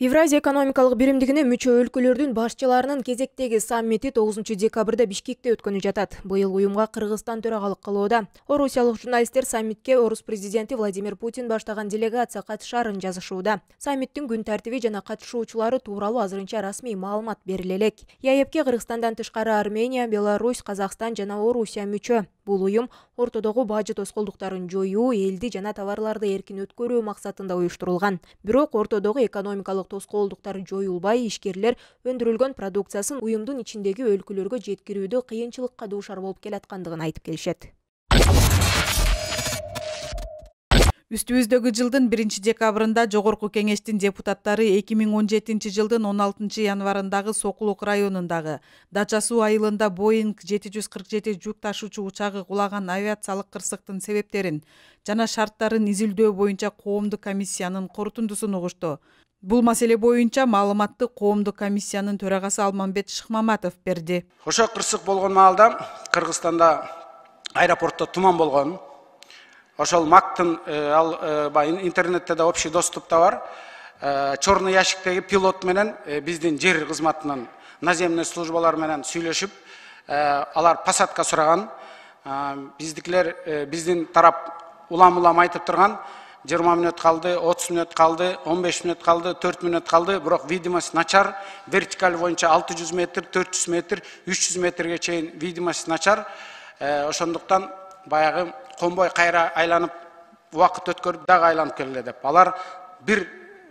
Евразия экономикалык биримдигине мүчө өлкөлөрдүн башчыларынын кезектеги саммити 9 декабрда Бишкекте өткөнү жатат. Быйыл уюмга Кыргызстан төрагалык кылууда. Орусиялык журналисттер саммитке орус президенти Владимир Путин баштаган делегация катышарын жазышууда. Саммиттин күн тартиби жана катышуучулары тууралуу азырынча расмий маалымат бериле элек. ЯЭПке Кыргызстандан тышкары Армения, Беларусь, Казакстан жана Орусия мүчө. Бул уюм ортодогу бажы тоскоолдуктарын жоюу, элди жана товарларды эркин өткөрүү максатында уюштурулган. Бирок ортодогу экономикалык тоскоолдуктар жоюлбай, ишкерлер өндүрүлгөн продукциясын уюмдун ичиндеги өлкөлөргө жеткирүүдө кыйынчылыкка дуушар болуп келаткандыгын айтып келишет. Үстүбүздөгү жылдын 1 декабрында Жогорку кеңештин депутаттары 2017 жылдын 16 январындагы Сокулук районундагы Дача суу айылында Боинг 747 жүк ташуучу учагы кулаган авиациялык кырсыктын себептерин жана шарттарын изилдөө боюнча коомдук комиссиянын корутундусун угушту. Бул маселе боюнча маалыматты коомдук комиссиянын төрагасы Алмамбет Шыкмаматов берди. Ошо кырсык болгон маалда Кыргызстанда аэропортто туман болгон. Ошол мактын интернетте да общий доступта бар. Чорный ящиктеги пилот менен биздин жер кызматынын наземный службалар менен сүйлөшүп, алар посадка сураган. Биздикилер биздин тарап улам айтып турган 20 мүнөт калды, 30 мүнөт калды, 15 мүнөт калды, 4 мүнөт калды, бирок видимость начар, вертикаль боюнча 600 метр, 400 метр, 300 метрге чейин видимость начар. Ошондуктан баягы конвой кайра айланып, убакыт өткөрүп дагы айланып келе деп. Алар бир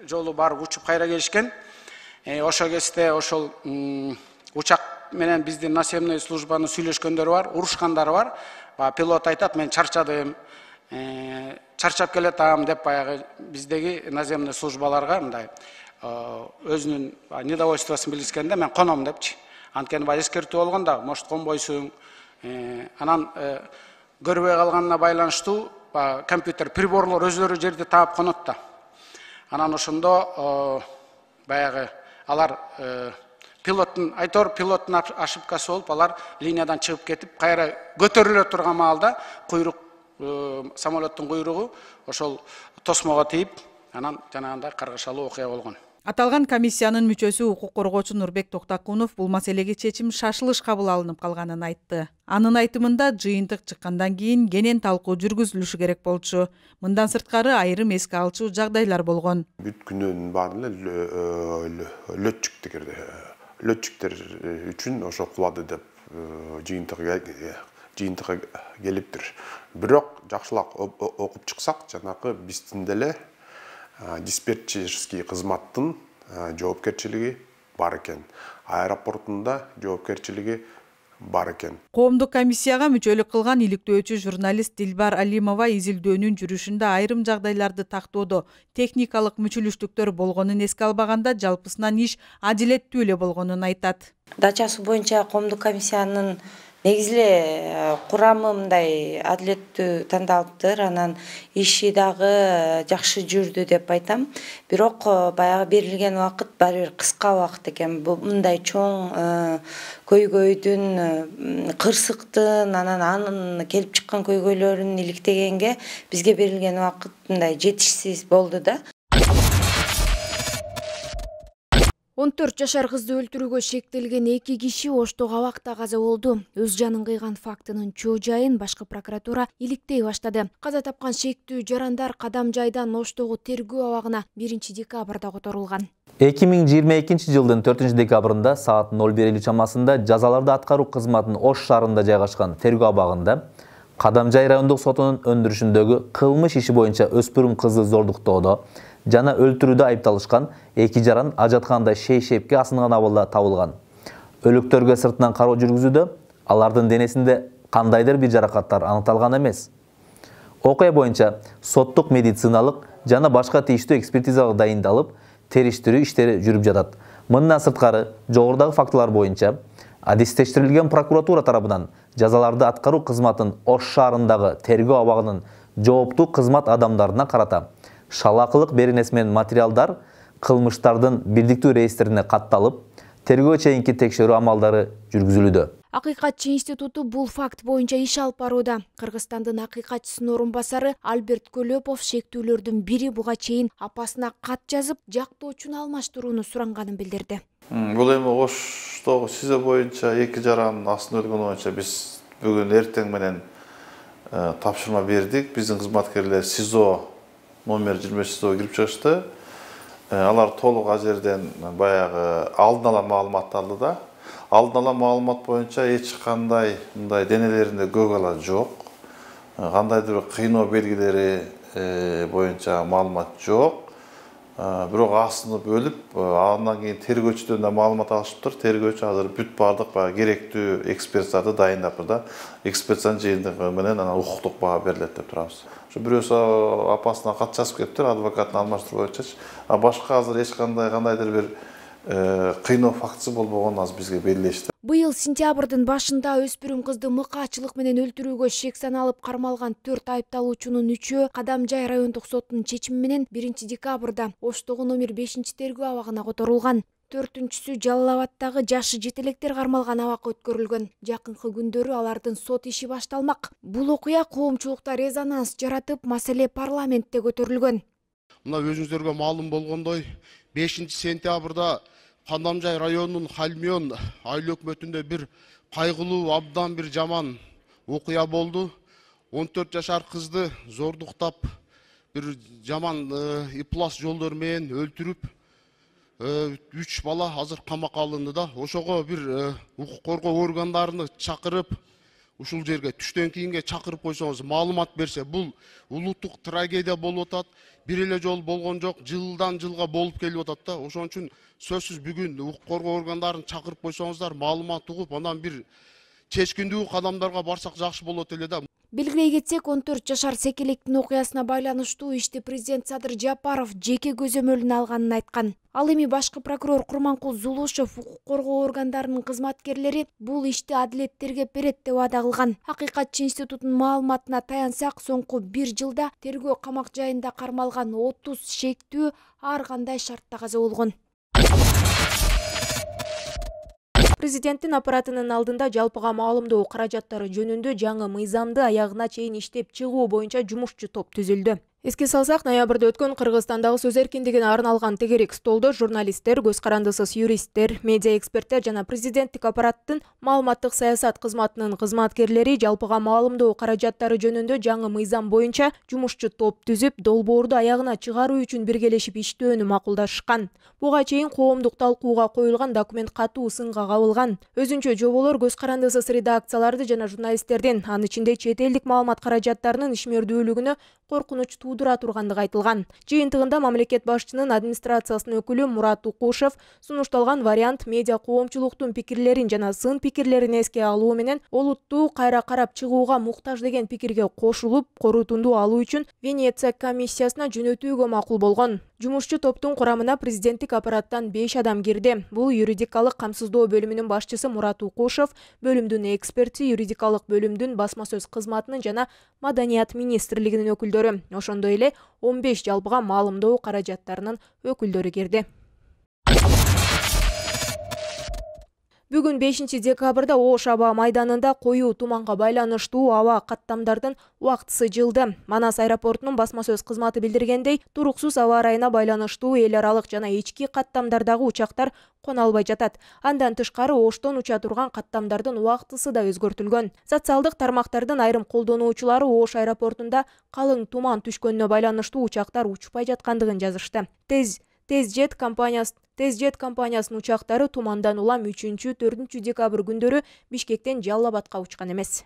жолу барып учуп кайра келишкен. Ошо кезде ошол учак менен биздин наземный службаны сүйлөшкөндөрү бар, урушкандары бар. Пилот айтат, мен чарчадым, чарчап келатам деп баягы биздеги наземный службаларга мындай өзүнүн недовольствосын билдиргенде мен коном депчи. Анткени эскертүү болгон да, может конбойсуң. Анан көрбөй калганына байланыштуу компьютер приборлор өзлөрү жерди таап конот да. Анан ошондо баягы алар пилоттун ошибкасы болуп, алар линиядан чыгып кетип, кайра көтөрүлө турган маалда куйрук самолеттун куйругу ошол тосмого тийип, анан жанагындай каргышалуу окуя болгон. Аталган комиссиянын мүчөсү укук коргоочу Нурбек Токтакунов бул маселеге чечим шашылыш кабыл алынып калганын айтты. Анын айтымында жыйынтык чыккандан кийин кенен талкуу жүргүзүлүшү керек болчу. Мындан сырткары айрым эске алчу жагдайлар болгон. Бүт күнүнүн баардыгы лөтчүктөр үчүн ошо кулады деп жыйынтыкка келиптир. Бирок жакшылап окуп чыксак, жанакы биздин деле диспетчерский кызматтын жоопкерчилиги бар экен. Аэропортунда жоопкерчилиги бар экен. Коомдук комиссияга мүчөлүк кылган иликтөөчү журналист Дилбар Алимова изилдөөнүн жүрүшүндө айрым жагдайларды тактоодо техникалык мүчүлүштүктөр болгонун эске албаганда жалпысынан иш адилеттүү эле болгонун айтат. Дача суу боюнча коомдук комиссиянын негизги курамы мындай адилеттүү тандалыптыр, анан иши дагы жакшы жүрдү деп айтам. Бирок баягы берилген убакыт баары бир кыска убакыт экен. Мындай чоң көйгөйдүн, кырсыктын, анын келип чыккан көйгөйлөрүн иликтегенге бизге берилген убакыт мындай жетишсиз болду да. 14 жашар кызды өлтүрүүгө шектелген 2 киши Оштогу абакта каза болду. Өз жанын кыйган фактынын чоо жайын башкы прокуратура иликтей баштады. Каза тапкан шектүү жарандар Кадамжайдан Оштогу тергөө абагына 1 декабрда которулган. 2022 жылдын 4 декабрында саат 01:50 чамасында жазаларды аткаруу кызматынын Ош шаарында жайгашкан тергөө абагында Кадамжай райондук сотунун өндүрүшүндөгү кылмыш иши боюнча өспүрүм кызды зордуктоодо жана өлтүрүүдө айыпталышкан 2 жаран ажатканда шейшепке асынган абалда табылган. Өлүктөргө сыртынан кароо жүргүзүүдө алардын денесинде кандайдыр бир жаракаттар аныкталган эмес. Окуя боюнча соттук медициналык жана башка тийиштүү экспертизага дайындалып, териштирүү иштери жүрүп жатат. Мындан сырткары, жогорудагы фактылар боюнча адистештирилген прокуратура тарабынан жазаларды аткаруу кызматынын Ош шаарындагы тергөө абагынын жооптуу кызмат адамдарына карата шалакылык беренеси менен материалдар кылмыштардын бирдиктүү реестрине катталып, тергөө чейинки текшерүү амалдары жүргүзүлүүдө. Акыйкатчы институту бул факт боюнча иш алып барууда. Кыргызстандын акыйкатчысынын орун басары Альберт Көлөпов шектүүлөрдүн бири буга чейин апасына кат жазып, жактоочуну алмаштырууну суранганын билдирди. Бул эми Оштогу СИЗО боюнча 2 жаранын астын өлгөнү боюнча биз бүгүн эртең менен тапшырма бердик. Биздин кызматкерлер СИЗО номер 20 СИЗОго кирип чыгышты. Алар толук а жерден баягы алдын ала маалымат алды да. Алдын ала маалымат боюнча эч кандай мындай денелеринде көк-ала жок. Кандайдыр бир кыйноо белгилери боюнча маалымат жок. Бирок асынып өлүп, андан кийин тергөөчүдөн да маалымат алышыптыр. Тергөөчү азыр бүт бардык керектүү экспертизаны дайындап да. Экспертизанын жыйынтыгы менен анан укуктук баа берилет деп турабыз. Ошо бирөөсү апасына кат жазып кетиптир, адвокатын алмаштыруу боюнча. Башка азыр эч кандайдыр бир кыйноо фактысы болбогон азыр бизге белгилешти. Быйыл сентябрдын башында өспүрүм кызды мыкаачылык менен өлтүрүүгө шек саналып кармалган 4 айыпталуучунун 3-өө Кадамжай райондук сотунун чечими менен 1 декабрда Оштогу номер 5 тергөө абагына которулган. 4-сү Жалал Абадтагы жашы жетелектер кармалган абакка өткөрүлгөн. Жакынкы күндөрү алардын сот иши башталмак. Бул окуя коомчулукта резонанс жаратып, маселе парламентте көтөрүлгөн. Мына өзүңүздөргө маалым болгондой 5 сентябрда Кадамжай районунун Халмион айыл өкмөтүндө бир кайгылуу, абдан бир жаман окуя болду. 14 жашар кызды зордуктап, бир жаман иплас жолдор менен өлтүрүп, 3 бала азыр камакка алынды да. Ошого бир укук коргоо органдарыны чакырып, ушул жерге түштөн кийинге чакырып койсоңуз, маалымат берсе, бул улуттук трагедия болуп атат. Бир эле жол болгон жок, жылдан жылга болуп келип атат да. Ошон үчүн сөзсүз бүгүн укук коргоо органдарын чакырып койсоңуздар, маалымат угуп, андан бир чечкиндүү кадамдарга барсак жакшы болот эле да. Белгилей кетсек, 14 жашар секелектин окуясына байланыштуу ишти президент Садыр Жапаров жеке көзөмөлүнө алганын айткан. Ал эми башкы прокурор Курманкул Зулушев укук коргоо органдарынын кызматкерлери бул ишти адилет тергеп берет деп ваада кылган. Акыйкатчы институтунун маалыматына таянсак, соңку 1 жылда тергөө камак жайында кармалган 30 шектүү ар кандай шартта каза болгон. Президенттин аппаратынын алдында жалпыга маалымдоо каражаттары жөнүндө жаңы мыйзамды аягына чейин иштеп чыгуу боюнча жумушчу топ түзүлдү. Эске салсак, ноябрда өткөн Кыргызстандагы сөз эркиндигине арналган тегерек столдо журналисттер, көз карандысыз юристтер, медиа эксперттер жана президенттик аппараттын маалыматтык саясат кызматынын кызматкерлери жалпыга маалымдоо каражаттары жөнүндө жаңы мыйзам боюнча жумушчу топ түзүп, долбоорду аягына чыгаруу үчүн биргелешип иштөөнү макулдашкан. Буга чейин коомдук талкууга коюлган документ катуу сынга кабылган. Өзүнчө жоболор көз карандысыз редакцияларды жана журналисттердин, анын ичинде чет элдик маалымат каражаттарынын ишмердүүлүгүнө коркунуч туудура тургандыгы айтылган. Жыйынтыгында мамлекет башчынын администрациясынын өкүлү Мурат Укушев сунушталган вариант медиа коомчулуктун пикирлерин жана сын пикирлерин эске алуу менен олуттуу кайра карап чыгууга муктаж деген пикирге кошулуп, корутунду алуу үчүн Венеция комиссиясына жөнөтүүгө макул болгон. Жумушчу топтун курамына президенттик аппараттан 5 адам кирди. Бул юридикалык камсыздоо бөлүмүнүн башчысы Мурат Укушев, бөлүмдүн эксперти, юридикалык бөлүмдүн басма сөз кызматынын жана Маданият министрлигинин өкүлдөрү, ошондой эле 15 жалпыга маалымдоо каражаттарынын өкүлдөрү кирди. Бүгүн 5 декабрда Ош аба майданында коюу туманга байланыштуу аба каттамдардын убактысы жылды. Манас аэропортунун басма сөз кызматы билдиргендей, туруксуз аба ырайына байланыштуу эл аралык жана ички каттамдардагы учактар кона албай жатат. Андан тышкары Оштон уча турган каттамдардын убактысы да өзгөртүлгөн. Социалдык тармактардын айрым колдонуучулары Ош аэропортунда калың туман түшкөнүнө байланыштуу учактар учпай жаткандыгын жазышты. Тезжет компаниясынын учактары тумандан улам 3-4 декабрь күндөрү Бишкектен Жалал Абадка учкан эмес.